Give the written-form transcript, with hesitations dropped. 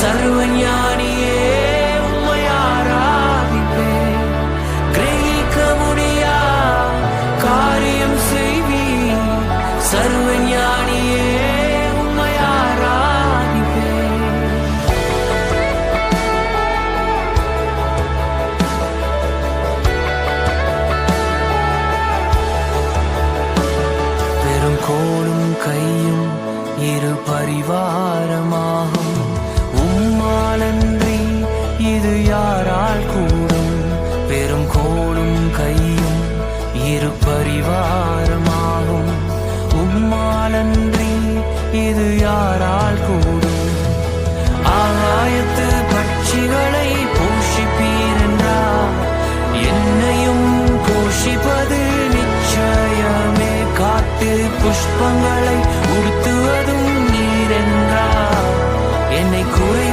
சர்வஞானியே உம்மை ஆராதிப்பேன். கிரகிக்க முடியா காரியம் செய்வீர். சர்வஞானியே உம்மை ஆராதிப்பேன். பெரும் கோலும் கையும் இரு பரிவாரமாகும். உம்மாலன்றி இது யாரால் கூடும்? பெரும் கோலும் கையும் இரு பரிவாரமாகும். உம்மாலன்றி இது யாரால் கூடும்? ஆகாயத்து பட்சிகளை போஷிப்பீர் என்றார், என்னையும் போஷிப்பது நிச்சயமே. காட்டு புஷ்பங்களை உடுத்துவதும் நீர் என்றார், என்னை குறை